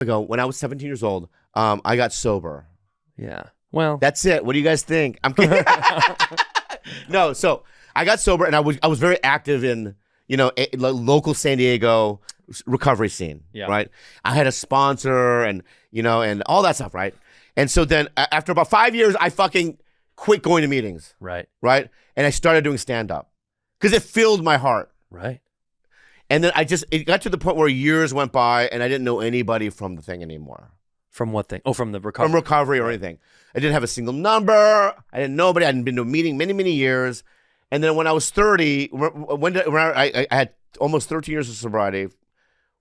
ago, when I was 17 years old, I got sober. Yeah. Well, That's it. What do you guys think? I'm kidding. No, so I got sober, and I was very active in local San Diego recovery scene. Yeah. Right. I had a sponsor, and and all that stuff. Right. And so then after about 5 years, I fucking quit going to meetings. right. Right. And I started doing stand up because it filled my heart. Right. And then it got to the point where years went by, and I didn't know anybody from the thing anymore. From what thing? Oh, from the recovery. From recovery or anything. I didn't have a single number. I didn't know anybody. I hadn't been to a meeting many, many years. And then when I was 30, I had almost 13 years of sobriety.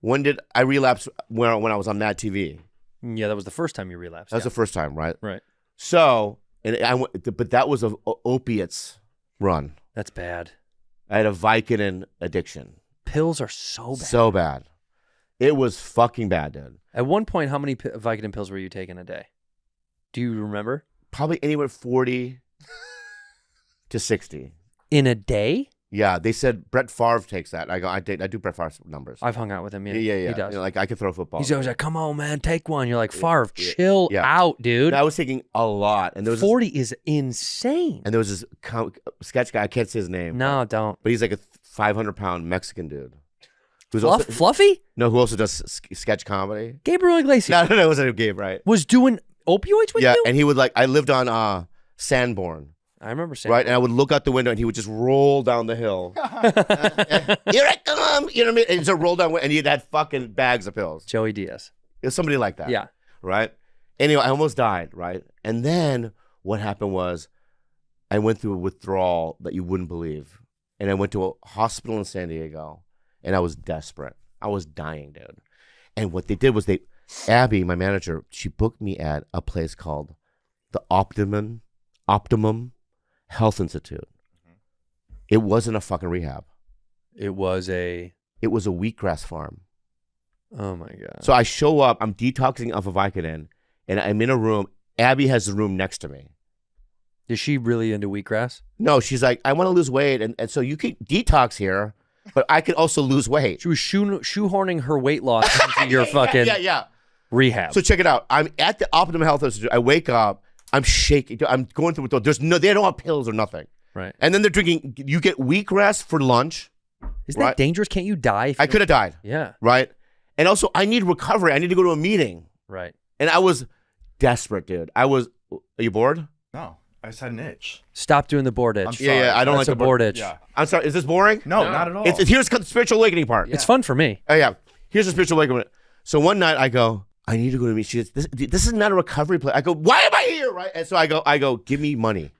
When did I relapse? When I was on Mad TV. Yeah, that was the first time you relapsed. That was the first time, right? Right. So, but that was a opiates run. That's bad. I had a Vicodin addiction. Pills are so bad. So bad. It was fucking bad, dude. At one point, how many Vicodin pills were you taking a day? Do you remember? Probably anywhere 40 to 60. In a day? Yeah, they said Brett Favre takes that. I do Brett Favre's numbers. I've hung out with him. Yeah. Yeah. He does. Like I could throw football. He's always like, "Come on, man, take one." You're like, "Favre, Yeah. chill Yeah. out, dude." I was taking a lot, and there was 40 is insane. and there was this sketch guy. I can't say his name. No, don't. but he's like a 500-pound Mexican dude. Who's Fluffy? who also does sketch comedy. Gabriel Iglesias No, it wasn't Gabe, right? was doing opioids with Yeah, you? and he would I lived on Sanborn. I remember saying Right, and I would look out the window, and he would just roll down the hill. Here I come, you know what I mean? And so roll down, and he'd had fucking bags of pills. Joey Diaz. It was somebody like that. Yeah. Right. Anyway, I almost died. Right, and then what happened was, I went through a withdrawal that you wouldn't believe, and I went to a hospital in San Diego, and I was desperate. I was dying, dude. And what they did was Abby, my manager, she booked me at a place called the Optimum Health Institute. It wasn't a fucking rehab. It was a wheatgrass farm. Oh my god. So I show up, I'm detoxing off of Vicodin, and I'm in a room. Abby has the room next to me. Is she really into wheatgrass? No, she's like, I want to lose weight, and so you can detox here, but I could also lose weight. She was shoehorning her weight loss into your fucking Yeah. rehab. So check it out. I'm at the Optimum Health Institute. I wake up. I'm shaking. I'm going through withdrawal. They don't have pills or nothing. Right. And then they're drinking. You get wheatgrass for lunch. Isn't that dangerous? Can't you die? If you I could have died. Yeah. Right. And also, I need recovery. I need to go to a meeting. Right. And I was desperate, dude. Are you bored? No, I just had an itch. Stop doing the board itch. I'm sorry. Yeah. I don't That's like a the board itch. Yeah. I'm sorry. Is this boring? No, not at all. Here's the spiritual awakening part. It's fun for me. Oh yeah. Here's the spiritual awakening. So one night I go, I need to go to a meeting. She goes, this is not a recovery place. I go, why am I here? Right. And so I go, give me money.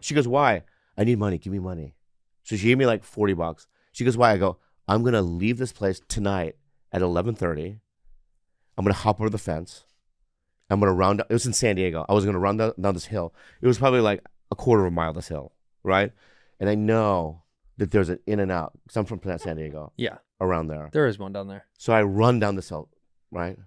She goes, why? I need money. Give me money. So she gave me like $40. She goes, why? I go, I'm gonna leave this place tonight at 11:30. I'm gonna hop over the fence. I'm gonna round up. It was in San Diego. I was gonna run down this hill. It was probably like a quarter of a mile this hill, right? And I know that there's an In-N-Out. Because I'm from San Diego. Yeah. Around there. There is one down there. So I run down this hill, right?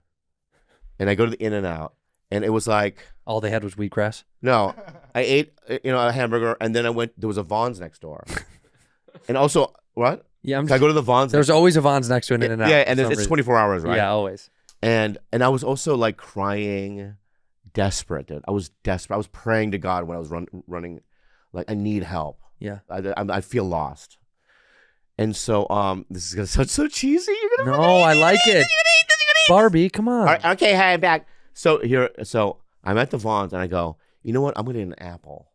And I go to the In-N-Out, and it was like, All they had was wheatgrass. no, I ate a hamburger, and then there was a Vons next door, and also what? Yeah. So I go to the Vons. There's always a Vons next to an In-N-Out. Yeah, and for some it's reason. 24 hours, right? Yeah, always. And I was also like crying, desperate, dude. I was desperate. I was praying to God when I was running, like I need help. Yeah. I feel lost. And so this is gonna sound so cheesy. You're gonna No, I like it. Barbie, come on. All right, okay, hi, I'm back. So I'm at the Vons, and I go, you know what? I'm gonna eat an apple.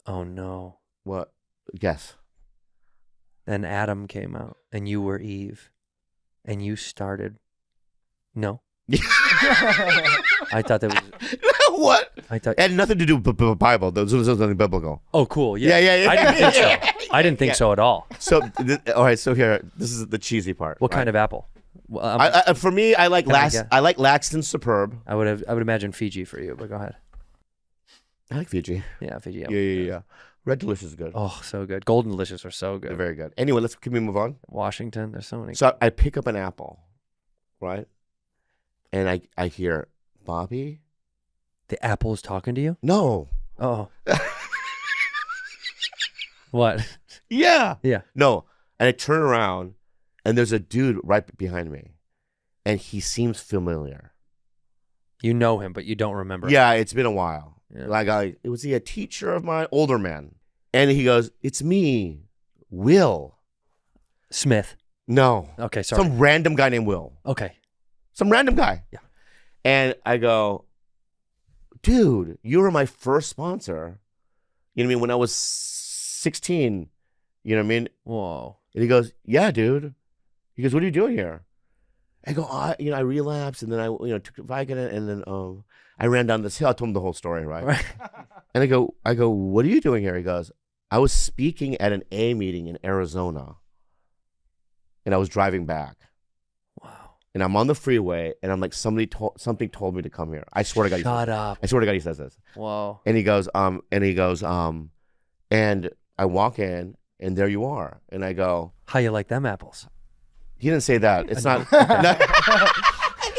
Oh no. What? Guess. Then Adam came out, and you were Eve, and you started. No. I thought that was. What? I thought. It had nothing to do with the Bible. There was nothing biblical. Oh, cool. Yeah. Yeah. I didn't think so. I didn't think so at all. So, all right. So here, this is the cheesy part. What right? kind of apple? Well, For me, I like Can I guess? I like Laxton Superb. I would imagine Fiji for you, but go ahead. I like Fiji. Yeah, Fiji. Yeah. Red Delicious is good. Oh, so good. Golden Delicious are so They're good. very good. Anyway, can we move on? Washington, there's so many. So I pick up an apple, right? And I hear, Bobby? The apple is talking to you? No. Oh. What? Yeah. Yeah. No. And I turn around, and there's a dude right behind me. and he seems familiar. You know him, but you don't remember. Yeah, it's been a while. Yeah. Like, was he a teacher of mine? Older man. And he goes, it's me, Will. Smith. No. Okay, sorry. Some random guy named Will. Okay. Some random guy. Yeah. And I go, dude, you were my first sponsor. You know what I mean? When I was 16. You know what I mean? Whoa. And he goes, yeah, dude. He goes, what are you doing here? I go, I relapsed, and then I took Vicodin, and then I ran down this hill. I told him the whole story, right? And I go, what are you doing here? He goes, I was speaking at an A meeting in Arizona, and I was driving back. Wow. And I'm on the freeway, and I'm like, something told me to come here. I swear to God. Shut up. I swear to God, he says this. Whoa. And he goes, and I walk in, and there you are. And I go, How you like them apples? he didn't say that. It's not.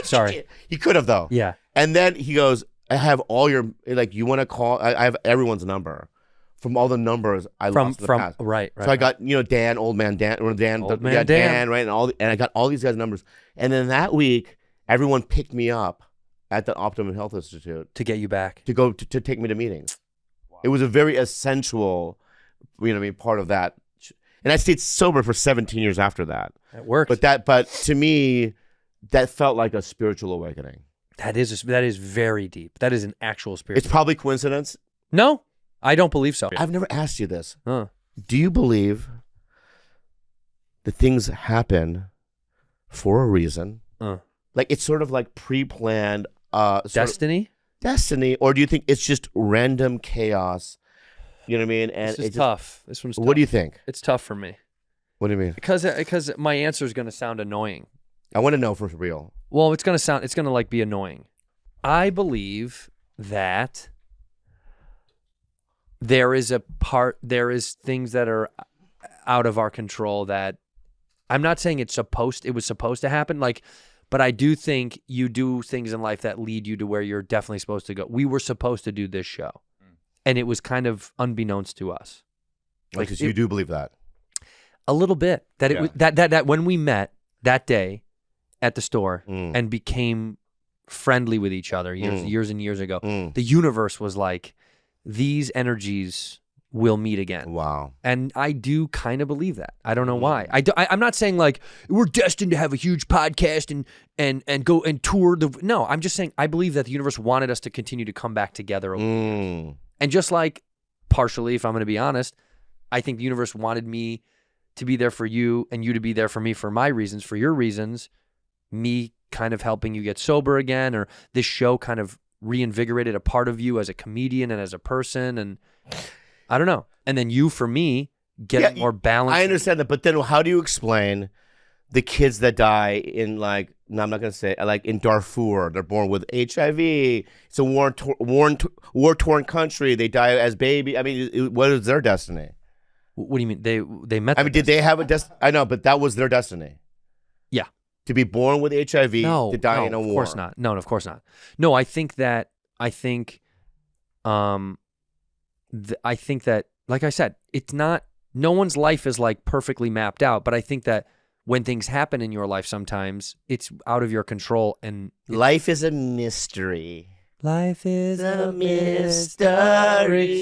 Sorry. He could have though. Yeah. And then he goes, I have all your, like, you want to call? I have everyone's number. From all the numbers I lost in the past. Right. So I got, Dan, old man Dan, or Dan, Old man yeah, Dan. right, and I got all these guys' numbers. And then that week, everyone picked me up at the Optimum Health Institute To get you back. to go to take me to meetings. It was a very essential, part of that. And I stayed sober for 17 years after that. It worked. But to me, that felt like a spiritual awakening. That is very deep. That is an actual spiritual. It's probably coincidence. No, I don't believe so. I've never asked you this. Huh. Do you believe that things happen for a reason? Like it's sort of like pre-planned Destiny? Destiny, or do you think it's just random chaos? You know what I mean? And This is tough. This one's tough. What do you think? It's tough for me. What do you mean? Because my answer is going to sound annoying. I want to know for real. Well, it's going to like be annoying. I believe that there is things that are out of our control that I'm not saying it was supposed to happen, but I do think you do things in life that lead you to where you're definitely supposed to go. We were supposed to do this show, and it was kind of unbeknownst to us. Because you do believe that. A little bit. That it Yeah. was that when we met that day at the store Mm. and became friendly with each other years and years ago, Mm. the universe was like, these energies will meet again. Wow. And I do kind of believe that. I don't know why. I'm not saying like we're destined to have a huge podcast and go and tour the. No, I'm just saying I believe that the universe wanted us to continue to come back together. Mm. And just like partially, if I'm going to be honest, I think the universe wanted me to be there for you and you to be there for me for my reasons, for your reasons, me kind of helping you get sober again, or this show kind of reinvigorated a part of you as a comedian and as a person. And I don't know. And then you, for me, get more balance. I understand that, but then how do you explain the kids that die in I'm not going to say, in Darfur, they're born with HIV. It's a war-torn country. They die as baby. I mean, what is their destiny? What do you mean? They met. I mean, did they have a destiny? I know, but that was their destiny. Yeah. To be born with HIV, to die in a war. Of course not. No, of course not. No, I think that, like I said, it's not, no one's life is like perfectly mapped out, but I think that when things happen in your life, sometimes it's out of your control, and Life is a mystery. life is A mystery.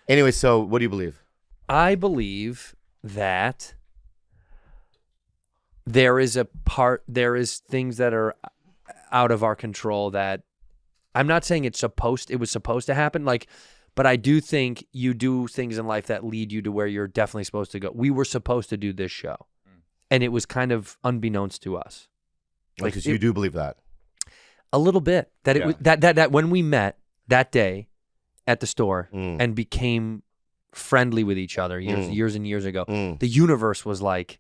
Anyway, so what do you believe? I believe that there is things that are out of our control that I'm not saying it was supposed to happen, but I do think you do things in life that lead you to where you're definitely supposed to go. We were supposed to do this show, and it was kind of unbeknownst to us. Because you do believe that. A little bit. That it was that when we met that day at the store and became friendly with each other years and years ago, the universe was like,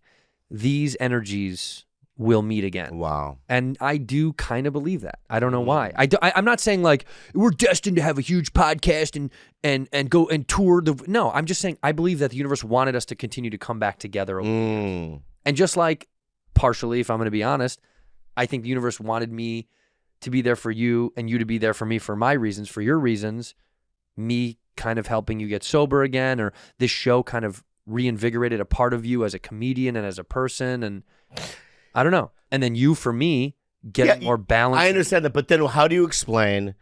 these energies will meet again. Wow. And I do kind of believe that. I don't know why. I'm not saying like we're destined to have a huge podcast and go and tour the. No, I'm just saying I believe that the universe wanted us to continue to come back together. And just like partially, if I'm going to be honest, I think the universe wanted me to be there for you and you to be there for me for my reasons, for your reasons, me kind of helping you get sober again, or this show kind of reinvigorated a part of you as a comedian and as a person. And I don't know. And then you, for me, getting more balanced. I understand that, but then how do you explain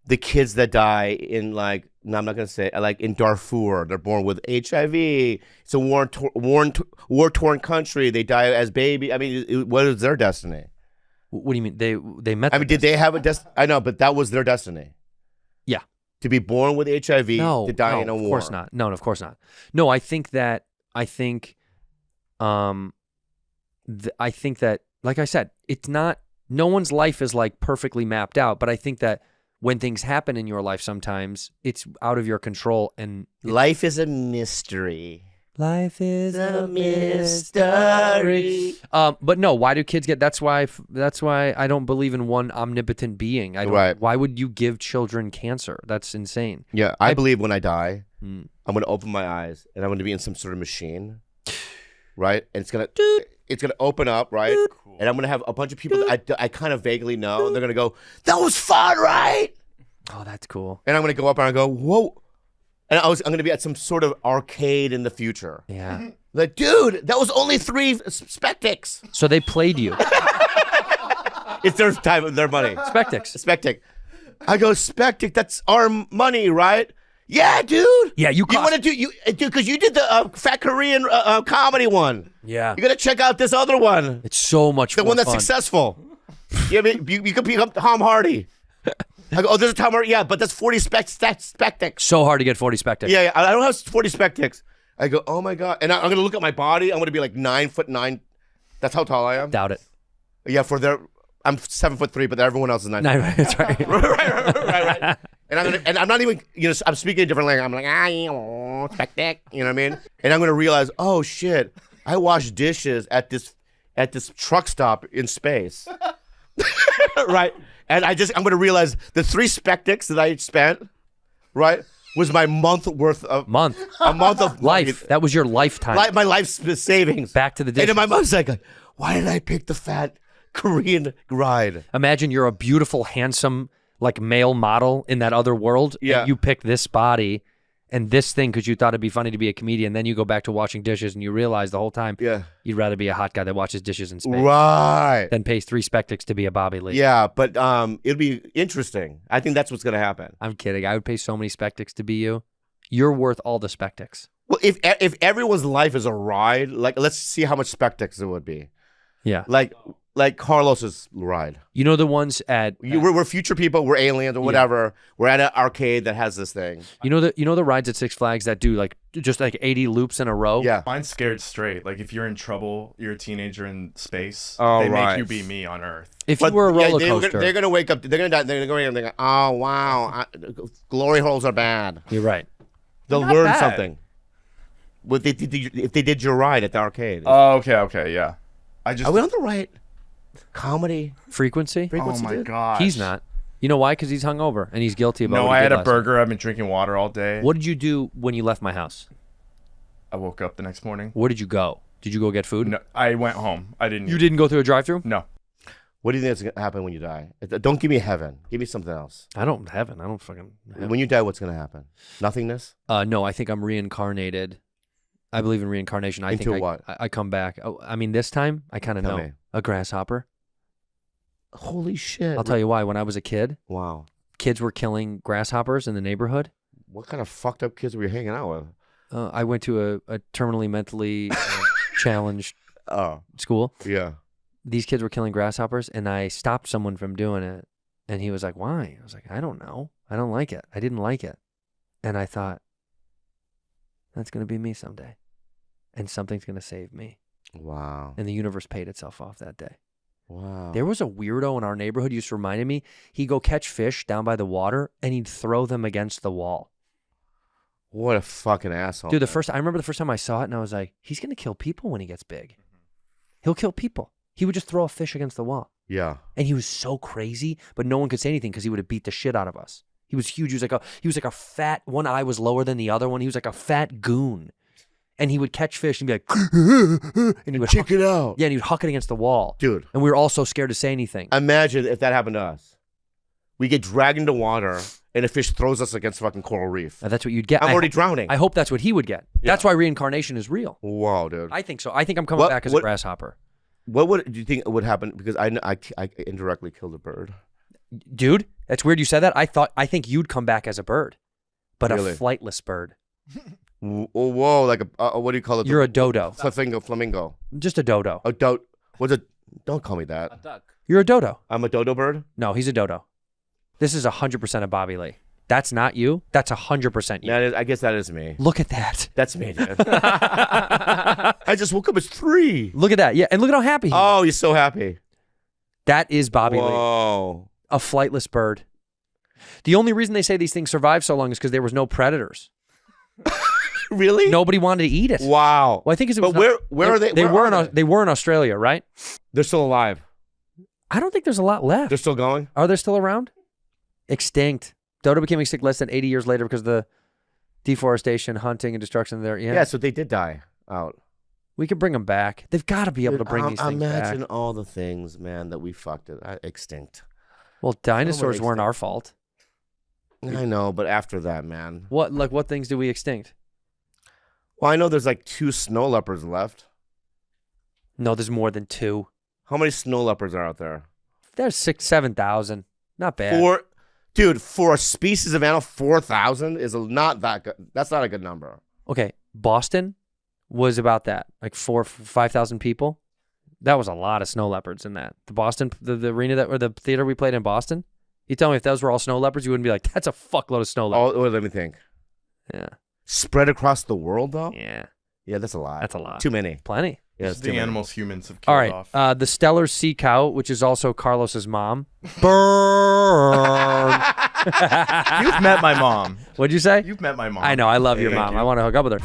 the kids that die in I'm not going to say, like in Darfur, they're born with HIV. It's a war-torn country. They die as baby. I mean, what is their destiny? What do you mean? They met. I mean, did they have a destiny? I know, but that was their destiny. Yeah. To be born with HIV, to die in a war. Of course not. No, of course not. No, I think that, like I said, it's not, no one's life is like perfectly mapped out, but I think that when things happen in your life, sometimes it's out of your control. And life is a mystery. Life is a mystery. But no, why do kids get? That's why I don't believe in one omnipotent being. Right. Why would you give children cancer? That's insane. Yeah, I believe when I die, I'm going to open my eyes and I'm going to be in some sort of machine, right? And it's gonna open up, right? Cool. And I'm going to have a bunch of people that I kind of vaguely know, and they're going to go, "That was fun, right?" Oh, that's cool. And I'm going to go up and I go, "Whoa." And I'm going to be at some sort of arcade in the future. Yeah. Like, dude, that was only 3 Spectics. So they played you. It's their time, their money. Spectic. I go, Spectic, that's our money, right? Yeah, dude. Yeah, you want to dude, because you did the Fat Korean comedy one. Yeah. You got to check out this other one. It's so much the more one that's fun. successful. You could become Tom Hardy. I go, there's a Tom Hardy. Yeah, but that's 40 Spectics. So hard to get 40 Spectics. Yeah, I don't have 40 Spectics. I go, oh my God. And I'm going to look at my body. I'm going to be like 9'9". That's how tall I am. Doubt it. Yeah, I'm 7'3", but everyone else is 9. That's right. right. And I'm not even, I'm speaking a different language. I'm like, Spectic, you know what I mean? And I'm going to realize, oh shit, I wash dishes at this truck stop in space. Right? And I'm going to realize the 3 Spectics that I spent, right, was my month worth of... A month of life. money. That was your lifetime. My life's savings. Back to the dishes. And in my mind's like, why did I pick the fat Korean ride? Imagine you're a beautiful, handsome, like male model in that other world. Yeah. And you pick this body and this thing because you thought it'd be funny to be a comedian. Then you go back to washing dishes and you realize the whole time you'd rather be a hot guy that washes dishes in space. Right. Than pays 3 Spectics to be a Bobby Lee. Yeah, but it'll be interesting. I think that's what's going to happen. I'm kidding. I would pay so many Spectics to be you. You're worth all the Spectics. Well, if everyone's life is a ride, like let's see how much Spectics it would be. Yeah. Like Carlos's ride. You know the ones we're future people, we're aliens or whatever. Yeah. We're at an arcade that has this thing. You know the rides at Six Flags that do just 80 loops in a row? Yeah. Mine's Scared Straight. Like if you're in trouble, you're a teenager in space, they make you be me on Earth. If you were a roller coaster. They're going to wake up, they're going to die, they're going to go in and think, oh wow, glory holes are bad. You're right. They'll learn something. If they did your ride at the arcade. Oh, okay, yeah. Are we on the right comedy frequency? Oh my gosh. He's not. You know why? Because he's hungover and he's guilty about No, what he I had did a last burger. night. I've been drinking water all day. What did you do when you left my house? I woke up the next morning. Where did you go? Did you go get food? No, I went home. I didn't. You didn't go through a drive-thru? No. What do you think is going to happen when you die? Don't give me heaven. Give me something else. I don't fucking heaven. When you die, what's going to happen? Nothingness? No, I think I'm reincarnated. I believe in reincarnation. Into think what? I come back. Oh, I mean, this time, I kind of know. Me. A grasshopper. Holy shit. I'll tell you why. When I was a kid, Wow. kids were killing grasshoppers in the neighborhood. What kind of fucked up kids were you hanging out with? I went to a terminally mentally challenged Oh, school. yeah. These kids were killing grasshoppers, and I stopped someone from doing it. And he was like, why? I was like, I don't know. I don't like it. I didn't like it. And I thought, that's going to be me someday. And something's going to save me. Wow. And the universe paid itself off that day. Wow. There was a weirdo in our neighborhood who used to remind me, he'd go catch fish down by the water, and he'd throw them against the wall. What a fucking asshole. Dude, I remember the first time I saw it, and I was like, he's going to kill people when he gets big. He'll kill people. He would just throw a fish against the wall. Yeah. And he was so crazy, but no one could say anything because he would have beat the shit out of us. He was huge. He was like a fat, one eye was lower than the other one. He was like a fat goon. And he would catch fish and be like, and he would Check it out. Yeah, and he would huck it against the wall. Dude. And we were all so scared to say anything. Imagine if that happened to us. We get dragged into water and a fish throws us against fucking coral reef. That's what you'd get. I'm already drowning. I hope that's what he would get. Yeah. That's why reincarnation is real. Wow, dude. I think so. I think I'm coming back as a grasshopper. What do you think would happen? Because I indirectly killed a bird. Dude, that's weird you said that. I think you'd come back as a bird, but Really? a flightless bird. Whoa, like a what do you call it? You're a dodo. Flamingo. Just a dodo. A dodo. What's a? Don't call me that. A duck. You're a dodo. I'm a dodo bird. No, he's a dodo. This is 100% of Bobby Lee. That's not you. That's 100% you. I guess that is me. Look at that. That's me, dude. I just woke up. It's 3. Look at that. Yeah, and look at how happy he is. Oh, you're so happy. That is Bobby Lee. Whoa. A flightless bird. The only reason they say these things survive so long is because there was no predators. Really? Nobody wanted to eat it. Wow. Well, I think it was. But where are they? They where were are in. They were in Australia, right? They're still alive. I don't think there's a lot left. They're still going. Are they still around? Extinct. Dodo became extinct less than 80 years later because of the deforestation, hunting, and destruction there. Yeah. Yeah, so they did die out. We could bring them back. They've got to be able to Dude, bring these things imagine back. all the things, man, that we fucked it. Extinct. Well, dinosaurs extinct. weren't our fault. I know, but after that, man. What things do we extinct? Well, I know there's like 2 snow leopards left. No, there's more than 2. How many snow leopards are out there? There's 7,000. Not bad. 4. Dude, for a species of animal, 4,000 is not that good. That's not a good number. Okay, Boston was about that, like 5,000 people. That was a lot of snow leopards in that. The Boston, the arena or the theater we played in Boston. You tell me if those were all snow leopards, you wouldn't be like, that's a fuckload of snow leopards. Oh, let me think. Yeah. Spread across the world, though? Yeah. Yeah, that's a lot. That's a lot. Too many. Plenty. Yeah, Just it's too the many. animals humans have killed All right. off. The Stellar sea cow, which is also Carlos's mom. Burn. You've met my mom. What'd you say? You've met my mom. I know. I love your Thank mom. you. I want to hook up with her.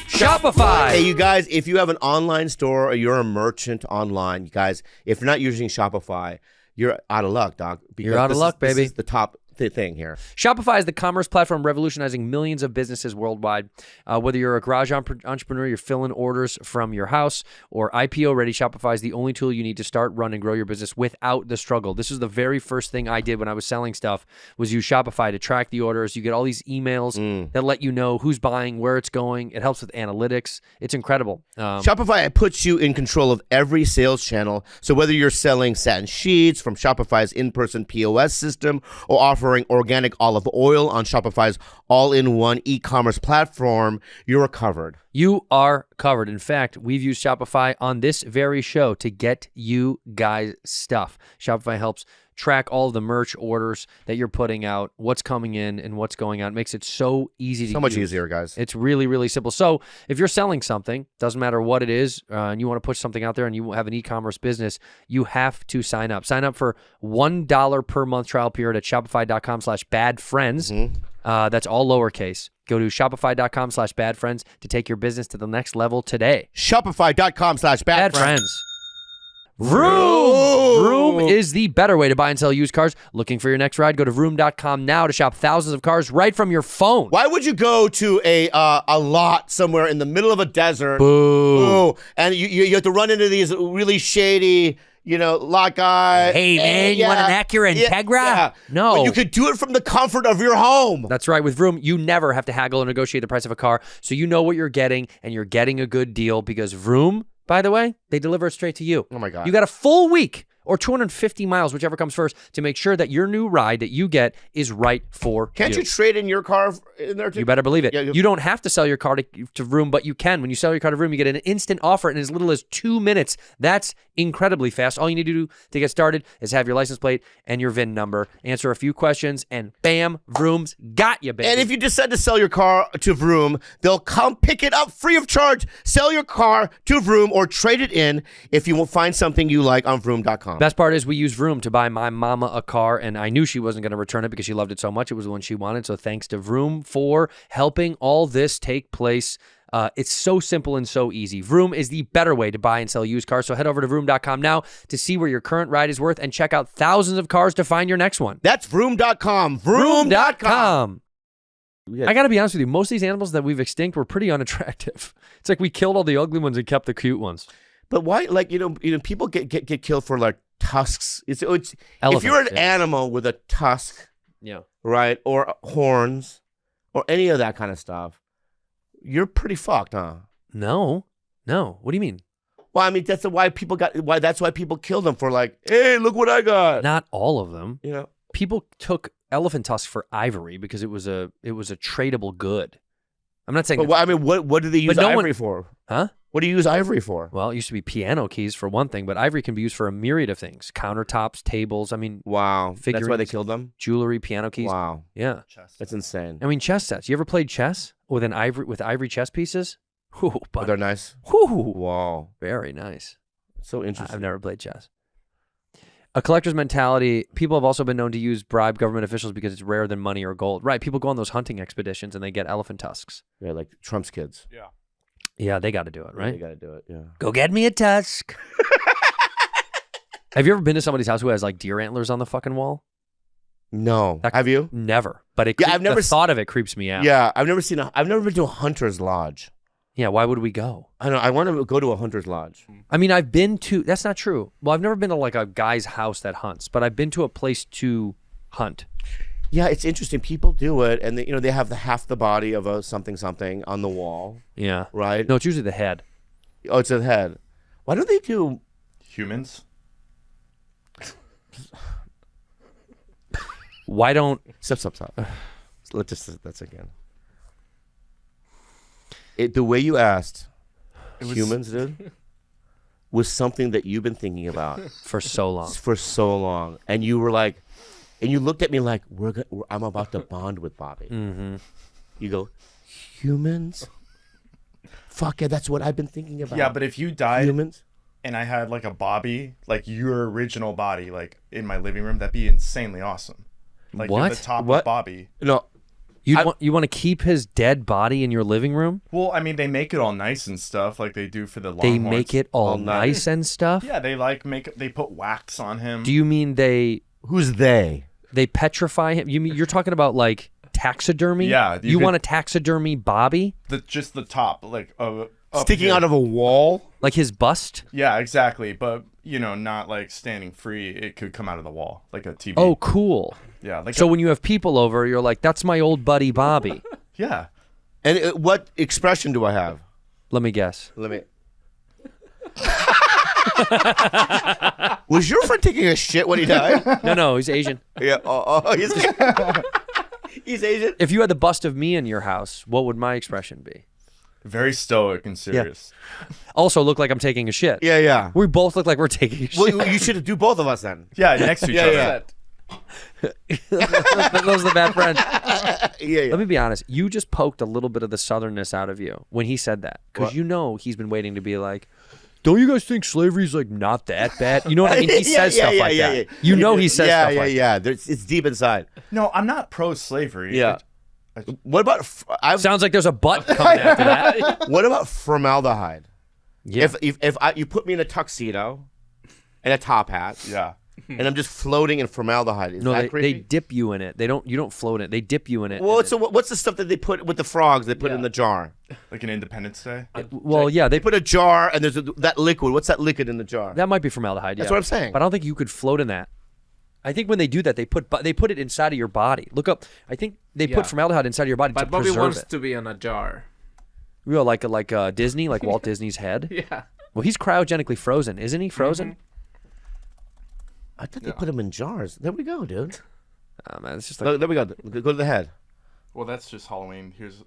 Shopify. Hey, you guys, if you have an online store or you're a merchant online, you guys, if you're not using Shopify, you're out of luck, Doc. Because You're out of luck, baby. This is the top thing here. Shopify is the commerce platform revolutionizing millions of businesses worldwide. Whether you're a garage entrepreneur, you're filling orders from your house, or IPO ready, Shopify is the only tool you need to start, run, and grow your business without the struggle. This is the very first thing I did when I was selling stuff, was use Shopify to track the orders. You get all these emails that let you know who's buying, where it's going. It helps with analytics. It's incredible. Shopify puts you in control of every sales channel. So whether you're selling satin sheets from Shopify's in-person POS system or offering organic olive oil on Shopify's all-in-one e-commerce platform, you're covered. You are covered. In fact, we've used Shopify on this very show to get you guys stuff. Shopify helps track all of the merch orders that you're putting out, what's coming in and what's going out. It makes it so easy to use. So much easier, guys. It's really, really simple. So if you're selling something, doesn't matter what it is, and you want to push something out there and you have an e-commerce business, you have to sign up. Sign up for $1 per month trial period at shopify.com/badfriends. That's all lowercase. Go to shopify.com/badfriends to take your business to the next level today. Shopify.com/badfriends. Bad friends. Vroom! Vroom is the better way to buy and sell used cars. Looking for your next ride? Go to vroom.com now to shop thousands of cars right from your phone. Why would you go to a lot somewhere in the middle of a desert? Boo. And you have to run into these really shady, lot guy. Hey, man, you want an Acura Integra? Yeah. No. But you could do it from the comfort of your home. That's right. With Vroom, you never have to haggle or negotiate the price of a car, so you know what you're getting, and you're getting a good deal because Vroom, by the way, they deliver it straight to you. Oh, my God. You got a full week or 250 miles, whichever comes first, to make sure that your new ride that you get is right for Can't you trade in your car in there too? You better believe it. Yeah, you don't have to sell your car to Vroom, but you can. When you sell your car to Vroom, you get an instant offer in as little as 2 minutes. That's incredibly fast. All you need to do to get started is have your license plate and your VIN number, answer a few questions, and bam, Vroom's got you, baby. And if you decide to sell your car to Vroom, they'll come pick it up free of charge. Sell your car to Vroom or trade it in if you will find something you like on Vroom.com. Best part is we use Vroom to buy my mama a car, and I knew she wasn't going to return it because she loved it so much. It was the one she wanted. So thanks to Vroom for helping all this take place. It's so simple and so easy. Vroom is the better way to buy and sell used cars. So head over to Vroom.com now to see where your current ride is worth and check out thousands of cars to find your next one. That's Vroom.com. Vroom.com. I got to be honest with you. Most of these animals that we've extinct were pretty unattractive. It's like we killed all the ugly ones and kept the cute ones. But why, like, people get killed for, like, tusks. If Elephants, you're an yeah. animal with a tusk, Yeah. right, or horns, or any of that kind of stuff, you're pretty fucked, huh? No. What do you mean? Well, I mean, that's why people kill them for, like, hey, look what I got. Not all of them. You know? People took elephant tusks for ivory because it was a tradable good. I'm not saying. But I mean, what do they use ivory for? Huh? What do you use ivory for? Well, it used to be piano keys for one thing, but ivory can be used for a myriad of things: countertops, tables. I mean, Wow, that's why they figurines. killed them. Jewelry, piano keys. Wow, Yeah, that's insane. I mean, chess sets. You ever played chess with ivory chess pieces? Ooh, But buddy. they're nice. Whew. Wow, Very nice. so interesting. I've never played chess. A collector's mentality. People have also been known to use bribe government officials because it's rarer than money or gold. Right. People go on those hunting expeditions and they get elephant tusks. Yeah, like Trump's kids. Yeah, they got to do it, right? They got to do it. Yeah. Go get me a tusk. Have you ever been to somebody's house who has like deer antlers on the fucking wall? No, That- have you? Never. But Yeah, I've never the thought of it creeps me out. Yeah, I've never been to a hunter's lodge. Yeah, why would we go? I know. I want to go to a hunter's lodge. I mean, I've been to, that's not true. Well, I've never been to like a guy's house that hunts, but I've been to a place to hunt. Yeah, it's interesting. People do it, and they have half the body of a something on the wall, Yeah. right? No, it's usually the head. Oh, it's a head. Why don't they do? Humans? Why don't, Stop. Let's just that's again. The way you asked humans, dude, was something that you've been thinking about for so long. for so long, and you were like, and you looked at me like, I'm about to bond with Bobby. Mm-hmm. You go, humans? Fuck yeah, that's what I've been thinking about. Yeah, but if you died humans. and I had like a Bobby, like your original body, like in my living room, that'd be insanely awesome. Like you're What? the top What? of Bobby. No, You want to keep his dead body in your living room? Well, I mean, they make it all nice and stuff, like they do for the They Longhorns. make it all All nice. nice and stuff? Yeah, they they put wax on him. Do you mean they who's they? petrify him? You're talking about like taxidermy? Yeah, You could- want a taxidermy Bobby? Just the top, like up Sticking here. out of a wall? Like his bust? Yeah, exactly. But not like standing free. It could come out of the wall, like a TV. Oh, cool. yeah, like So when you have people over, you're like, that's my old buddy Bobby. yeah. And what expression do I have? Let me guess. Let me. Was your friend taking a shit when he died? No, he's Asian. Yeah. He's Asian. If you had the bust of me in your house, what would my expression be? Very stoic and serious. Also look like I'm taking a shit. Yeah. We both look like we're taking a shit. Well, you should do both of us then. Yeah, next to each Yeah, other. yeah. Those are the bad friends. Yeah. Let me be honest. You just poked a little bit of the southernness out of you when he said that. Because What? he's been waiting to be like, don't you guys think slavery's like not that bad? You know what I mean? He says stuff like that. You know he says stuff like that. Yeah. It's deep inside. No, I'm not pro-slavery. Yeah. What about Sounds like there's a butt coming after that. what about formaldehyde? Yeah. If you put me in a tuxedo and a top hat, Yeah. and I'm just floating in formaldehyde, is no, that they creepy? dip you in it. You don't float in it. They dip you in it. Well, and so what's the stuff that they put with the frogs? They put in the jar. Like an Independence Day. well, yeah, They put a jar, and there's that liquid. What's that liquid in the jar? that might be formaldehyde. That's yeah. what I'm saying. But I don't think you could float in that. I think when they do that, they put it inside of your body. Look up. I think they Yeah. put formaldehyde inside of your body to But Bobby preserve wants it. to be in a jar. You know, like Disney, like Walt Disney's head. Yeah. Well, he's cryogenically frozen, isn't he? Frozen. I thought they put them in jars. There we go, dude. Oh man, it's just like There we go. Go to the head. Well, that's just Halloween. Here's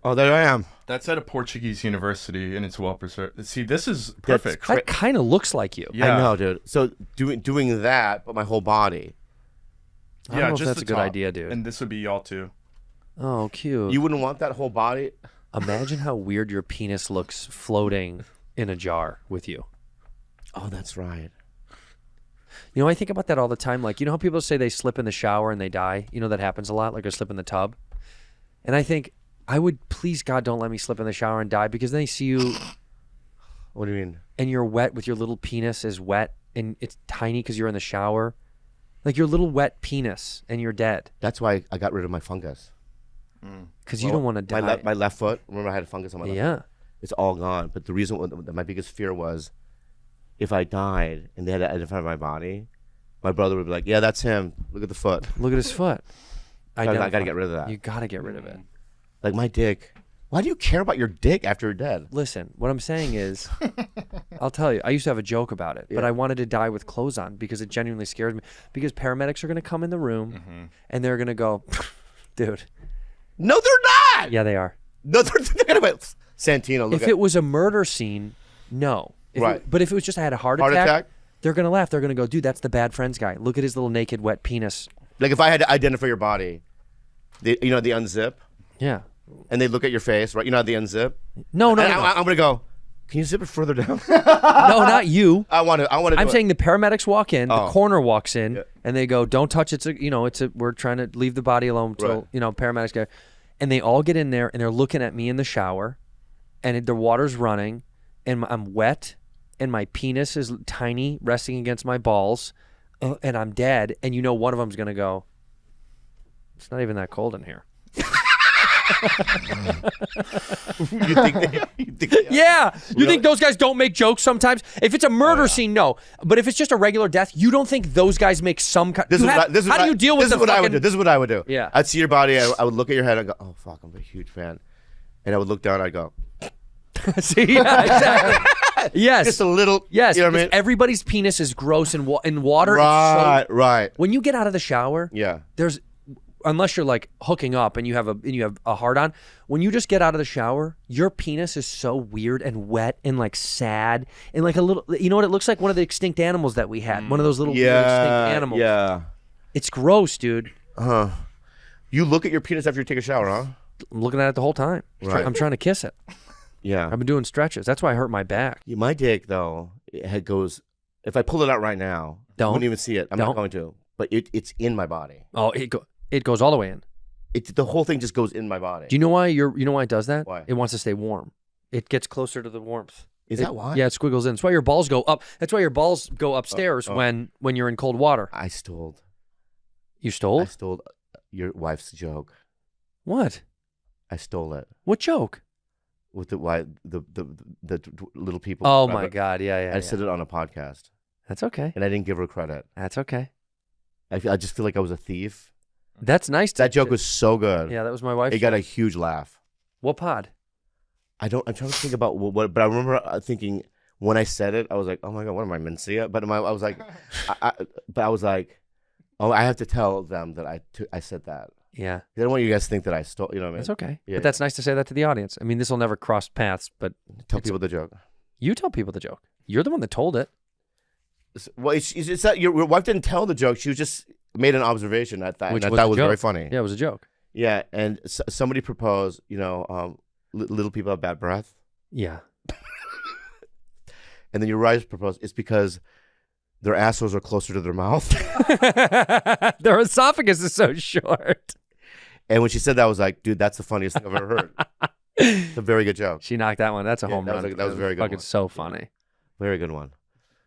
Oh, there I am. That's at a Portuguese university, and it's well preserved. See, this is perfect. that kind of looks like you. Yeah. I know, dude. So doing that, but my whole body. I don't know if just that's the a good top. idea, dude. And this would be y'all too. Oh, cute. You wouldn't want that whole body? Imagine how weird your penis looks floating in a jar with you. Oh, that's right. You know, I think about that all the time. Like, you know how people say they slip in the shower and they die? You know, that happens a lot, like they slip in the tub. And I think, I would, please God, don't let me slip in the shower and die, because then they see you What do you mean? and you're wet with your little penis is wet and it's tiny because you're in the shower. Like your little wet penis and you're dead. That's why I got rid of my fungus. Because you don't want to die. My left foot. Remember, I had a fungus on my left Yeah. foot? It's all gone. But the reason, my biggest fear was, if I died and they had to identify my body, my brother would be like, "Yeah, that's him. Look at the foot." Look at his foot. I got to get rid of that. You got to get rid of it. Like my dick. Why do you care about your dick after you're dead? Listen, what I'm saying is, I'll tell you, I used to have a joke about it, but I wanted to die with clothes on because it genuinely scares me. Because paramedics are going to come in the room and they're going to go, dude. No, they're not. Yeah, they are. No, they're gonna. Santino, look If it was a murder scene, no. Right. But if it was just I had a heart attack, they're going to laugh. They're going to go, dude, that's the bad friends guy. Look at his little naked, wet penis. Like if I had to identify your body, they unzip Yeah. and they look at your face, right? You know how they unzip. No. And I'm gonna go. Can you zip it further down? No, not you. I want to. I'm saying the paramedics walk in, the Oh. coroner walks in, Yeah. and they go, "Don't touch it." We're trying to leave the body alone till Right. paramedics get. And they all get in there, and they're looking at me in the shower, and the water's running, and I'm wet, and my penis is tiny, resting against my balls, and I'm dead. And one of them's gonna go, "It's not even that cold in here." you think they Yeah. You think those guys don't make jokes sometimes? If it's a murder scene, no. But if it's just a regular death, you don't think those guys make some kind How do you deal with this? Is what I would do. This is what I would do. Yeah. I'd see your body. I would look at your head and go, "Oh fuck, I'm a huge fan," and I would look down. I'd go, See, yeah, exactly. Yes. just a little. Yes, You know what I because mean? everybody's penis is gross in water. Right. Right. When you get out of the shower, Yeah. unless you're like hooking up and you have a hard on, when you just get out of the shower, your penis is so weird and wet and like sad and like a little. You know what it looks like? One of the extinct animals that we had. One of those little weird extinct animals. Yeah. It's gross, dude. You look at your penis after you take a shower, huh? I'm looking at it the whole time. Right. I'm trying to kiss it. Yeah. I've been doing stretches. That's why I hurt my back. Yeah, my dick though, it goes. If I pull it out right now, you Don't. wouldn't even see it. I'm Don't. not going to. But it's in my body. Oh, it goes all the way in. The whole thing just goes in my body. Do you know why it does that? Why? It wants to stay warm. It gets closer to the warmth. Is that why? Yeah, it squiggles in. That's why your balls go up. That's why your balls go upstairs when you're in cold water. I stole. You stole? I stole your wife's joke. What? I stole it What joke? with the little people. Oh my God! Yeah. I said it on a podcast, That's okay. and I didn't give her credit. That's okay. I just feel like I was a thief. That's nice. That joke was so good. Yeah, that was my wife. It got a huge laugh. What pod? I'm trying to think about what, but I remember thinking when I said it, I was like, oh my God, what am I, Mencia? But I was like, I was like, oh, I have to tell them that I said that. Yeah. I don't want you guys to think that I stole, you know what I mean? That's okay. Yeah, But that's nice to say that to the audience. I mean, this will never cross paths, but Tell people the joke. you tell people the joke. You're the one that told it. Well, it's that your wife didn't tell the joke. She was just made an observation at that. Which and was that a was joke. very funny. Yeah, it was a joke. Yeah, and somebody proposed, little people have bad breath. Yeah. And then your wife proposed, it's because their assholes are closer to their mouth. Their esophagus is so short. And when she said that, I was like, dude, that's the funniest thing I've ever heard. It's a very good joke. She knocked that one. That's a Yeah, home that was run. a- that was a very good Fucking one. so funny. Very good one.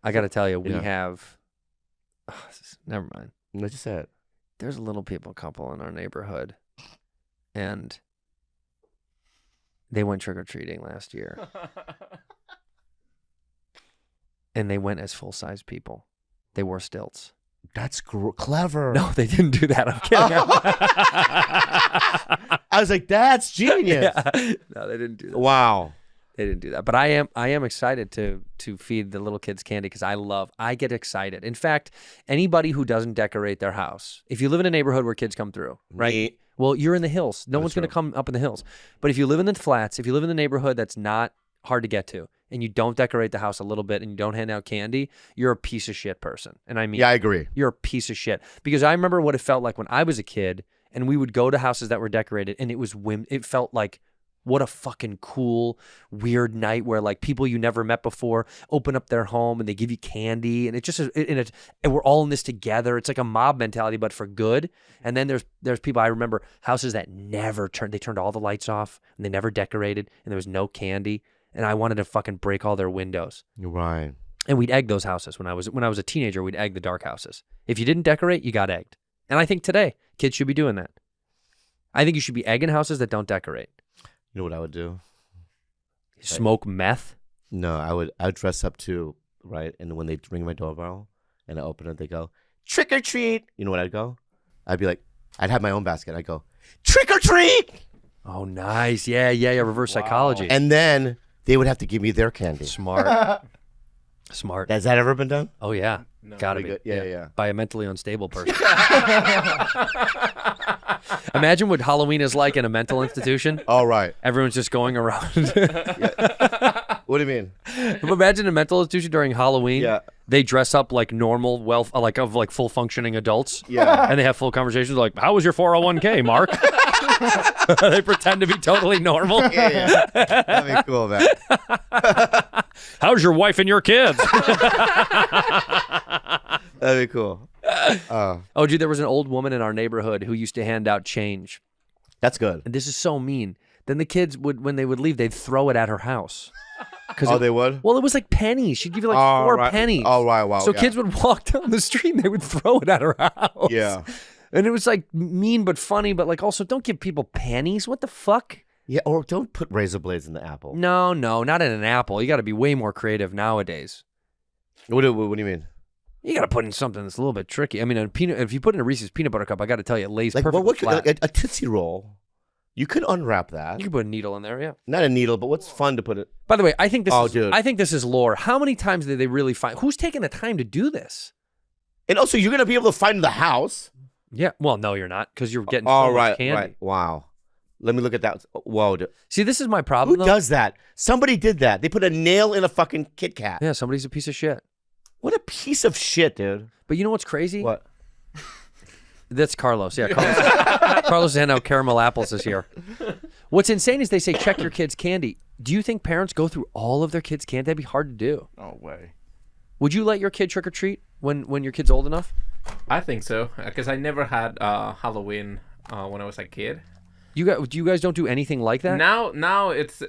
I got to tell you, we Yeah. have. Never mind. Let's just say it. There's a little people couple in our neighborhood, and they went trick or treating last year, and they went as full size people. They wore stilts. That's clever. No, they didn't do that. I'm kidding. I was like, that's genius. Yeah. No, they didn't do that. Wow. They didn't do that. But I am excited to feed the little kids candy because I get excited. In fact, anybody who doesn't decorate their house, if you live in a neighborhood where kids come through, right? Me. Well, you're in the hills. No one's going to come up in the hills. But if you live in the flats, if you live in the neighborhood that's not hard to get to, and you don't decorate the house a little bit and you don't hand out candy, you're a piece of shit person. And I mean, Yeah, I agree. you're a piece of shit. Because I remember what it felt like when I was a kid and we would go to houses that were decorated and it felt like, what a fucking cool, weird night where like people you never met before open up their home and they give you candy and and we're all in this together. It's like a mob mentality, but for good. And then there's people, I remember houses that they turned all the lights off and they never decorated and there was no candy. And I wanted to fucking break all their windows. You're right. And we'd egg those houses. When I was a teenager, we'd egg the dark houses. If you didn't decorate, you got egged. And I think today, kids should be doing that. I think you should be egging houses that don't decorate. You know what I would do? Smoke meth. No, I would dress up too, right? And when they ring my doorbell and I open it, they go, trick or treat. You know what I'd go? I'd be like, I'd have my own basket. I'd go, trick or treat. Oh, nice. Yeah. Reverse psychology. And then they would have to give me their candy. Smart. Smart. Has that ever been done? Oh, yeah. Gotta Pretty be. good. Yeah. By a mentally unstable person. Imagine what Halloween is like in a mental institution. All right. Everyone's just going around. What do you mean? Imagine a mental institution during Halloween. Yeah. They dress up like normal, like full functioning adults. Yeah. And they have full conversations like, "How was your 401k, Mark?" They pretend to be totally normal. Yeah. That'd be cool, man. How's your wife and your kids? That'd be cool. Oh, dude, there was an old woman in our neighborhood who used to hand out change. That's good. And this is so mean. Then the kids when they would leave, they'd throw it at her house. Oh, they would? Well, it was like pennies. She'd give you like 4 right. pennies. Oh, right. Wow. So yeah. kids would walk down the street and they would throw it at her house. Yeah. And it was like mean but funny, but like also don't give people pennies. What the fuck? Yeah, or don't put razor blades in the apple. No, not in an apple. You got to be way more creative nowadays. What do you mean? You got to put in something that's a little bit tricky. I mean, if you put in a Reese's peanut butter cup, I got to tell you, it lays Like, perfectly what flat. like a Tootsie Roll. You could unwrap that. You can put a needle in there, yeah. Not a needle, but what's fun to put it? By the way, I think Dude. I think this is lore. How many times did they really find? Who's taking the time to do this? And also, you're gonna be able to find the house. Yeah. Well, no, you're not, because you're getting Oh, so much right, candy. right. Wow. Let me look at that. Whoa. See, this is my problem. Who though. does that? Somebody did that. They put a nail in a fucking Kit Kat. Yeah, somebody's a piece of shit. What a piece of shit, dude. But you know what's crazy? What? That's Carlos. Yeah, Carlos. Carlos is handing out caramel apples this year. What's insane is they say check your kids' candy. Do you think parents go through all of their kids' candy? That'd be hard to do. No way. Would you let your kid trick or treat when your kid's old enough? I think so, because I never had Halloween when I was a kid. You guys don't do anything like that? Now it's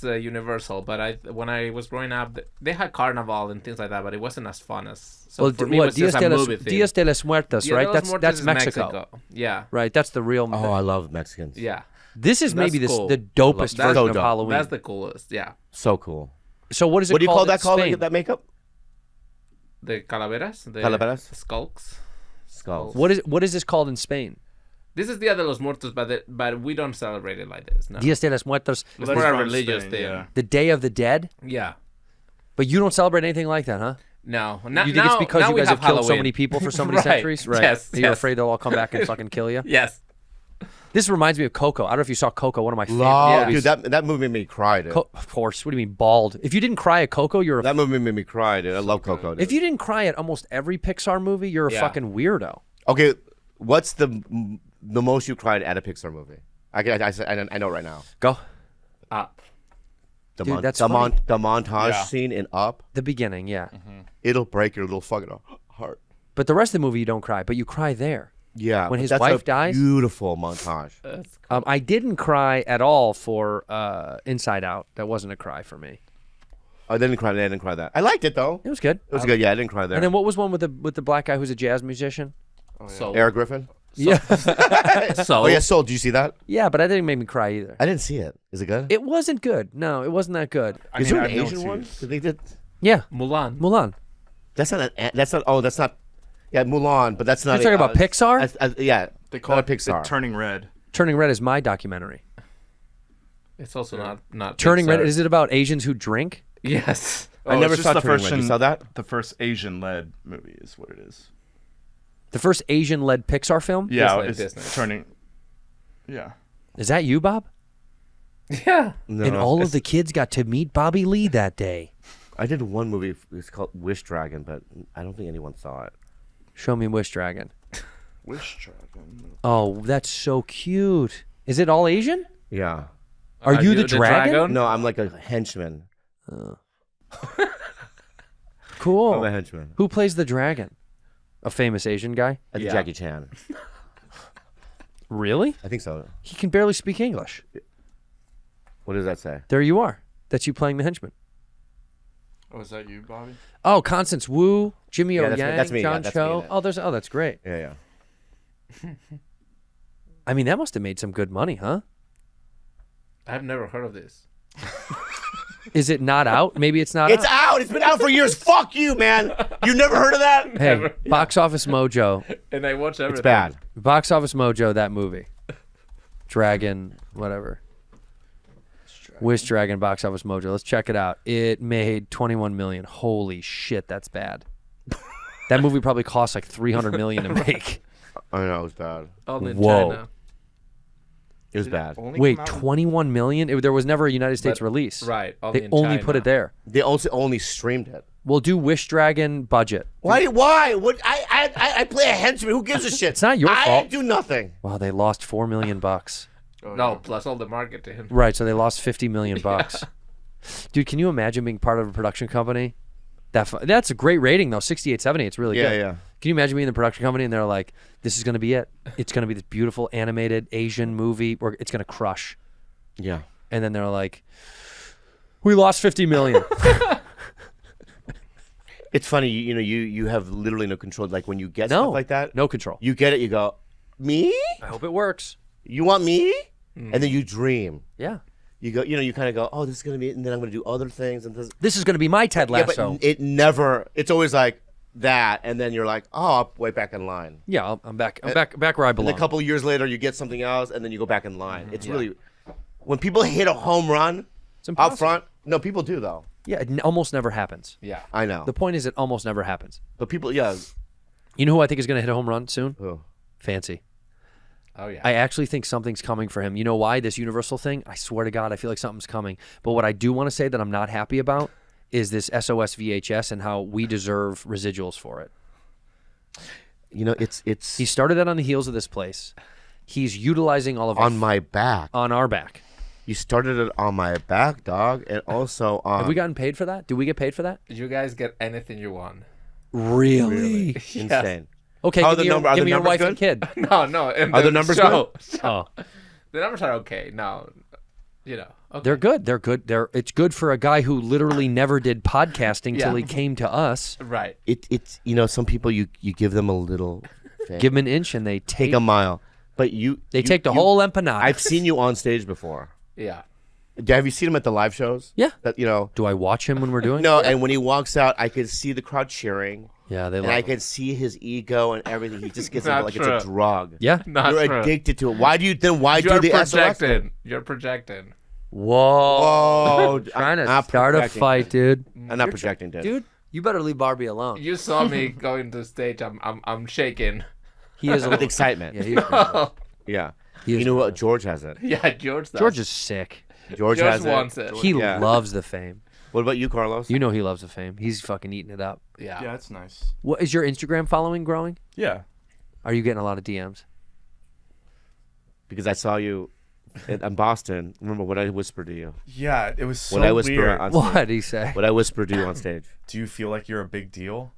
universal, but when I was growing up, they had carnival and things like that, but it wasn't as fun as. So for me, it was just a movie thing. Dias de los Muertos, Dia right? de los Muertos That's is Mexico. Yeah. Right, that's the real. Oh, I love Mexicans. Yeah. This is That's maybe cool. the dopest That's version so of dope. Halloween. That's the coolest. Yeah. So cool. So what is it What do you called call that? in Call Spain? that makeup? The calaveras. The Calaveras? Skulks. Skulls. What is this called in Spain? This is Dia de los Muertos, but we don't celebrate it like this. No. Dias de los Muertos, It's That's more a from religious Spain, thing. yeah. the Day of the Dead. Yeah. But you don't celebrate anything like that, huh? No. You think it's because you guys have killed so many people for so many Right. centuries? Right. Yes, You're yes. afraid they'll all come back and fucking kill you? Yes. This reminds me of Coco. I don't know if you saw Coco, one of my favorite Love, movies. dude, that movie made me cry, dude. Of course. What do you mean, bald? If you didn't cry at Coco, you're a... That movie made me cry, dude. I love Coco, dude. If you didn't cry at almost every Pixar movie, you're a Yeah. fucking weirdo. Okay, what's the most you cried at a Pixar movie? I know right now. Go. Up. The, Dude, that's the, funny. the montage Yeah. scene in Up, The beginning, yeah. it'll break your little fucking heart. But the rest of the movie, you don't cry, but you cry there. Yeah. When but his that's wife a dies? Beautiful montage. That's I didn't cry at all for Inside Out. That wasn't a cry for me. I didn't cry. I didn't cry that. I liked it though. It was good. It was good. Yeah, I didn't cry there. And then what was one with the black guy who's a jazz musician? so. Eric Griffin. Yeah. So. Oh yeah, Soul. Did you see that? Yeah, but that didn't make me cry either. I didn't see it. Is it good? It wasn't good. No, it wasn't that good. Is there I an have no Asian one? tears. 'Cause they did. Yeah, Mulan. Mulan. That's not. That's not. Oh, that's not. Yeah, Mulan, but that's not. You're talking about Pixar? Yeah, They call not it Pixar. Turning Red. Turning Red is my documentary. It's also not Turning Red. Pixar. Is it about Asians who drink? Yes. I never it's saw just the Turning first Red. You saw that? The first Asian-led movie is what it is. The first Asian-led Pixar film? Yeah, Disney, it's Disney. turning. Yeah. Is that you, Bob? Yeah. No, And all of the kids got to meet Bobby Lee that day. I did one movie. It's called Wish Dragon, but I don't think anyone saw it. Show me Wish Dragon. Wish Dragon. Oh, that's so cute. Is it all Asian? Yeah. Are you the dragon? No, I'm like a henchman. Cool. I'm a henchman. Who plays the dragon? A famous Asian guy? I think Yeah. Jackie Chan. Really? I think so. He can barely speak English. What does that say? There you are. That's you playing the henchman. Oh, is that you, Bobby? Oh, Constance Wu, Jimmy Yeah, O. that's me- Yang, that's me, yeah, John that's me in Cho. it. Oh, that's great. Yeah, yeah. I mean, that must have made some good money, huh? I've never heard of this. Is it not out? Maybe it's not It's out. out. It's been out for years. Fuck you, man. You never heard of that? Hey, Box Office Mojo. And I watch everything. It's bad. Box Office Mojo, that movie. Dragon, whatever. Wish Dragon, Box Office Mojo. Let's check it out. It made 21 million. Holy shit, that's bad. That movie probably cost like 300 million to make. I know, it was bad. Only in Whoa. China. It was bad. Only Wait, come out 21 million? There was never a United States But- release. Right. Only They in only China. put it there. They also only streamed it. We'll do Wish Dragon budget. Why? Why? What? I play a henchman. Who gives a shit? It's not your I fault. do nothing. Wow, they lost $4 million. Oh, No, yeah. plus all the marketing. Right, so they lost $50 million. Dude, can you imagine being part of a production company? That's a great rating though, 68, 70. It's really Yeah, good. yeah. Can you imagine being in the production company and they're like, "This is going to be it. It's going to be this beautiful animated Asian movie where it's going to crush." Yeah. And then they're like, "We lost 50 million." It's funny, you know, you have literally no control. Like when you get No, stuff like that, no control. you get it, you go, me? I hope it works. You want me? And then you dream. Yeah. You go, you know, you kind of go, oh, this is gonna be it, and then I'm gonna do other things, and this. This is going to be my Ted Yeah, Lasso. but it never. It's always like that, and then you're like, oh, I'm way back in line. Yeah, I'm back. I'm back where I And belong. a couple of years later, you get something else, and then you go back in line. It's really when people hit a home run It's impossible. up front. No, people do though. Yeah, it almost never happens. Yeah. I know, The point is, it almost never happens. but people, yeah. You know who I think is going to hit a home run soon? Oh. Fancy. Oh yeah. I actually think something's coming for him. You know why? This Universal thing, I swear to God, I feel like something's coming. But what I do want to say that I'm not happy about is this SOS VHS and how we deserve residuals for it. You know, it's He started that on the heels of this place. He's utilizing all of on it my back. on our back. You started it on my back, dog, and also on. Have we gotten paid for that? Do we get paid for that? You guys get anything you want. Really? insane? Okay, How are give the me your, number- are give the me your numbers wife and kid. No, no. In Are the numbers show. Oh, The numbers are okay. No, you know. Okay. they're good. They're good. It's good for a guy who literally never did podcasting till Yeah. he came to us. Right. It's you know, some people you give them a little thing, Give him an inch and they take a mile, but They take the whole empanada. I've seen you on stage before. Yeah. Have you seen him at the live shows? Yeah. That you know. Do I watch him when we're doing? No, and when he walks out, I could see the crowd cheering, Yeah, they and love I him. could see his ego and everything. He just gets into Not like true. it's a drug. Yeah. Not You're true. addicted to it. Why do you then? Why You're do the SOS? projecting. You're projecting. Whoa. Oh, Trying to I'm start a projecting. fight, dude. I'm not projecting, dude. Dude, you better leave Barbie alone. You saw me going to stage. I'm shaking. He is a With little excitement. Yeah, he is nervous. Yeah. He You is know what? nervous. George has it. Yeah, George. Does. George is sick. George George has wants it. it. He Yeah. loves the fame. What about you, Carlos? You know he loves the fame. He's fucking eating it up. Yeah. Yeah, that's nice. What is your Instagram following growing? Yeah. Are you getting a lot of DMs? Because I saw you in Boston. Remember what I whispered to you? Yeah, it was so What I whisper weird. on stage. What did he say? What I whispered to you on stage. Do you feel like you're a big deal?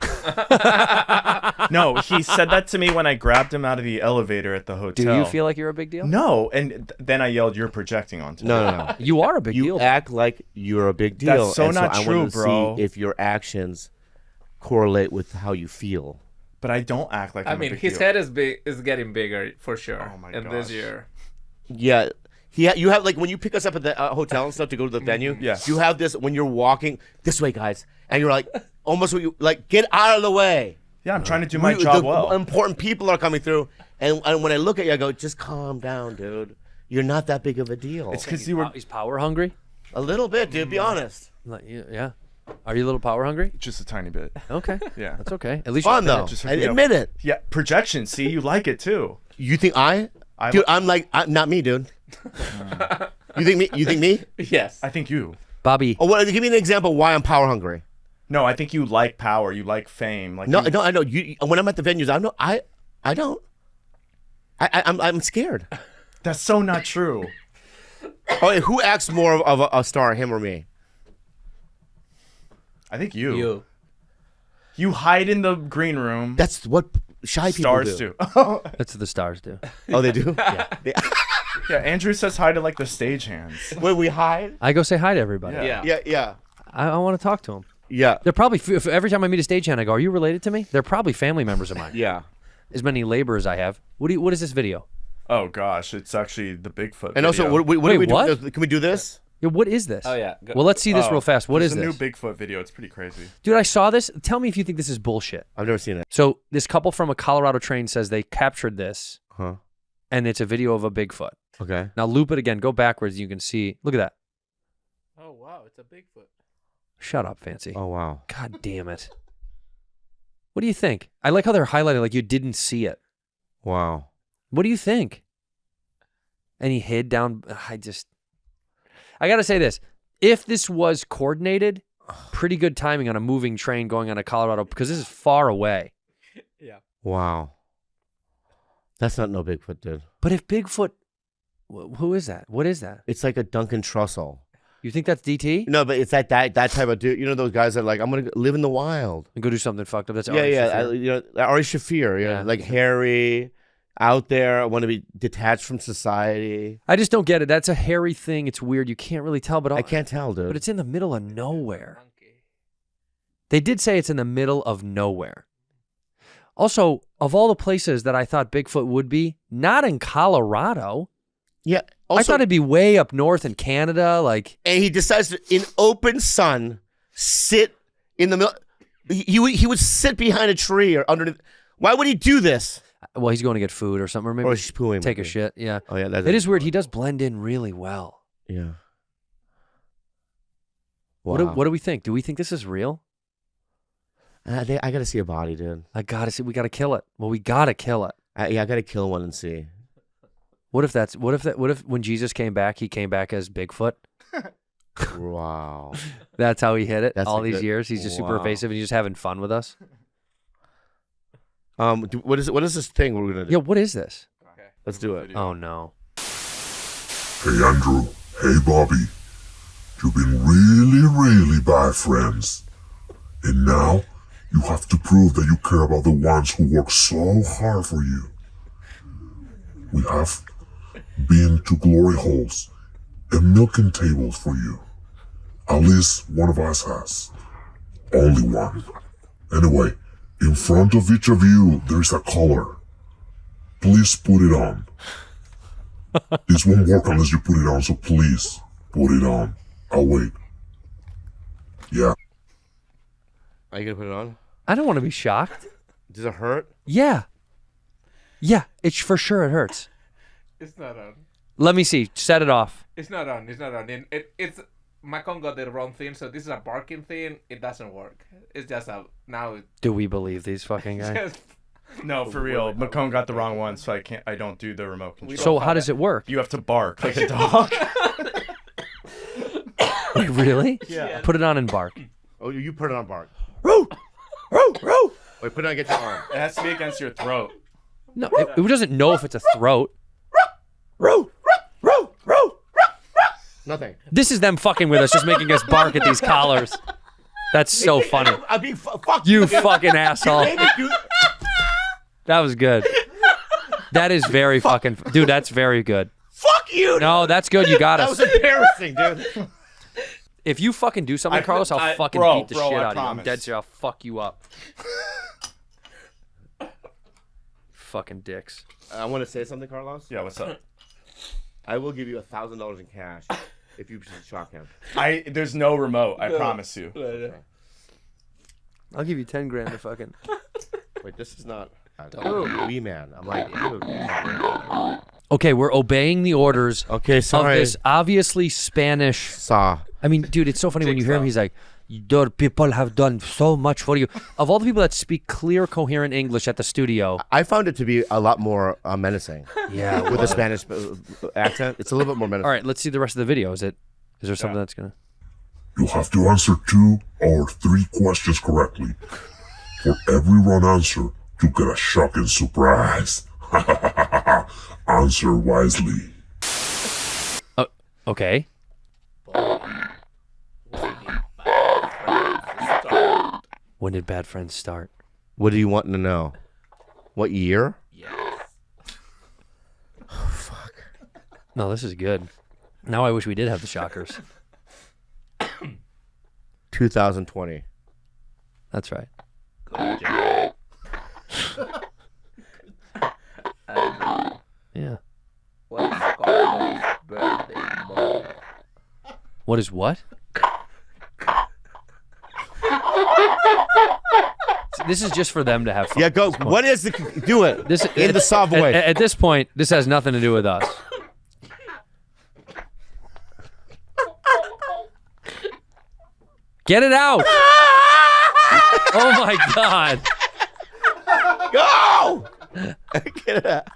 No, he said that to me when I grabbed him out of the elevator at the Do hotel. you feel like you're a big deal? No, and then I yelled, "You're projecting onto me." No. You are a big You deal. act like you're a big deal. That's so and not I true, wanted to bro. See if your actions correlate with how you feel. But I don't act like I I'm a mean, big his deal. head is getting bigger for sure. Oh my in this gosh. year. Yeah. You have like when you pick us up at the hotel and stuff to go to the venue. Yes. You have this when you're walking this way, guys, and you're like almost like get out of the way. Yeah, I'm trying to do my job well. Important people are coming through, and when I look at you, I go, just calm down, dude. you're not that big of a deal. It's because you were He's power hungry. A little bit, dude. Be honest. Like, yeah. Are you a little power hungry? just a tiny bit. Okay. Yeah. That's okay. At least Fun you're though. just I hook me up. admit it. Yeah, projection. See, you like it too. You think dude? I'm like, not me, dude. You think me? You think me? Yes. I think you. Bobby. Oh, give me an example why I'm power hungry. No, I think you like power. You like fame. Like No, you, no, I know. When I'm at the venues, I don't. I'm scared. That's so not true. Oh, wait, who acts more of a star, him or me? I think you. You. You hide in the green room. That's what shy people Stars do. do. That's what the stars do. Oh, they do. Yeah, Andrew says hi to like the stagehands. Where we hide. I go say hi to everybody. Yeah. Yeah. I want to talk to them. Yeah. They're probably every time I meet a stagehand, I go, "Are you related to me?" They're probably family members of mine. Yeah. As many laborers I have. What is this video? Oh gosh, it's actually the Bigfoot. And also, video. what do Wait, we do? what? Can we do this? Yeah, what is this? Oh, yeah. Well, let's see this real fast. What is There's this? a new Bigfoot video. It's pretty crazy. Dude, I saw this. Tell me if you think this is bullshit. I've never seen it. So this couple from a Colorado train says they captured this, Huh? and it's a video of a Bigfoot. Okay. Now loop it again. Go backwards. You can see. Look at that. Oh, wow. It's a Bigfoot. Shut up, Fancy. Oh wow. God damn it. What do you think? I like how they're highlighting like you didn't see it. Wow. What do you think? And he hid down. I got to say this. If this was coordinated, pretty good timing on a moving train going on to Colorado because this is far away. Yeah. Wow. That's not no Bigfoot, dude. But if Bigfoot, who is that? What is that? It's like a Duncan Trussell. You think that's DT? No, but it's that type of dude. You know those guys that are like, I'm gonna live in the wild. And go do something fucked up. That's Yeah, Ari yeah. Shaffir. Ari Shaffir. Yeah. Like hairy, out there. I want to be detached from society. I just don't get it. That's a hairy thing. It's weird. You can't really tell, but I can't tell, dude. But it's in the middle of nowhere. They did say it's in the middle of nowhere. Also, of all the places that I thought Bigfoot would be, not in Colorado. Yeah. I Also, thought it'd be way up north in Canada. Like, and he decides to, in open sun, sit in the middle. He would sit behind a tree or underneath. Why would he do this? well, he's going to get food or something, or maybe Or he's pooing. take a maybe. shit. Yeah. Oh yeah, that's It is weird. He does blend in really well. Yeah. Wow. What do we think? Do we think this is real? I gotta see a body, dude. I gotta see. We gotta kill it. Well, we gotta kill it. I gotta kill one and see. What if when Jesus came back, he came back as Bigfoot? Wow. That's how he hit it That's all a these good- years. He's just super wow. evasive and he's just having fun with us. What is it? What is this thing we're gonna do? Yeah, what is this? Let's do it. Oh no. Hey Andrew, hey Bobby. You've been really, really bad friends. And now you have to prove that you care about the ones who work so hard for you. We have been to glory holes and milking tables for you. At least one of us has. Only one. Anyway, in front of each of you, there is a collar. Please put it on. This won't work unless you put it on, so please put it on. I'll wait. Yeah. Are you gonna put it on? I don't want to be shocked. Does it hurt? Yeah. Yeah, it's for sure it hurts. It's not on. Let me see. Set it off. It's not on. It's not on. And it's Macon got the wrong thing. So this is a barking thing. It doesn't work. It's just a now. Do we believe these fucking It's guys? just No, for real. Macomb got the wrong one, so I don't do the remote control. So how does it work? You have to bark like a dog. Wait, really? Yeah. Put it on and bark. Oh, you put it on bark. Roo! Roo! Roo! Wait, put it on against your arm. It has to be against your throat. No, it doesn't know if it's a throat. Roo! Roo! Roo! Nothing. This is them fucking with us, just making us bark at these collars. That's so funny. I mean, fuck You dude. fucking asshole. Made me do- That was good. That is very fucking... Dude, that's very good. Fuck you. No, that's good. You got That us. was embarrassing, dude. If you fucking do something, Carlos, I'll fucking bro, beat the bro, shit I out of you. I'm promise. dead serious. I'll fuck you up. Fucking dicks. I want to say something, Carlos. Yeah, what's up? I will give you $1,000 in cash if you shock him. There's no remote, I promise you. I'll give you 10 grand to fucking... Wait, this is not. Wee man. I'm like, dude. Okay, we're obeying the orders Okay, of sorry. this obviously Spanish. Saw. I mean, dude, it's so funny when you hear him. He's like, "Your people have done so much for you." Of all the people that speak clear, coherent English at the studio, I found it to be a lot more menacing yeah. with a Spanish accent. It's a little bit more menacing. All right, let's see the rest of the video. Is there something that's gonna? You have to answer 2 or 3 questions correctly. For every wrong answer, you get a shocking surprise. Answer wisely. Okay. When did Bad Friends start? What do you want to know? What year? No, this is good. Now I wish we did have the shockers. 2020. That's right. Yeah. What is what? This is just for them to have fun. Yeah, go. What is the? Do it. This in the soft way. At this point, this has nothing to do with us. Get it out! Oh my God! Go. Get it out.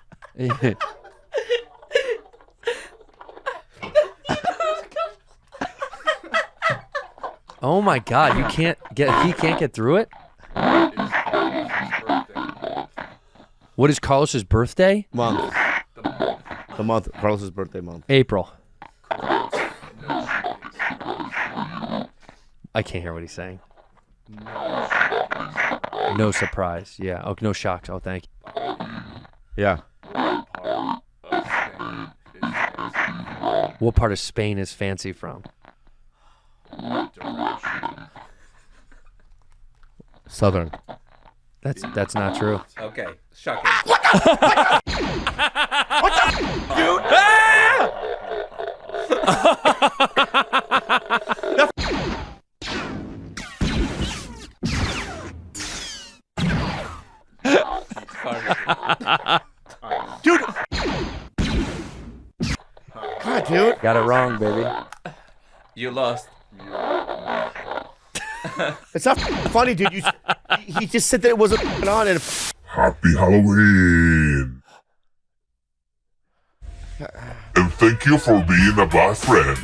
Oh my God! You can't get. He can't get through it. What is Carlos's birthday? Month. The month. Carlos's birthday month. April. I can't hear what he's saying. No surprise. Yeah. Oh, no shocks. Oh, thank you. Yeah. What part of Spain is Fancy from? Southern. That's not true. Okay, shocking. Dude. God, dude. Got it wrong, baby. You lost. It's not funny, dude. He just said that it wasn't on and Happy Halloween! And thank you for being a bad friend.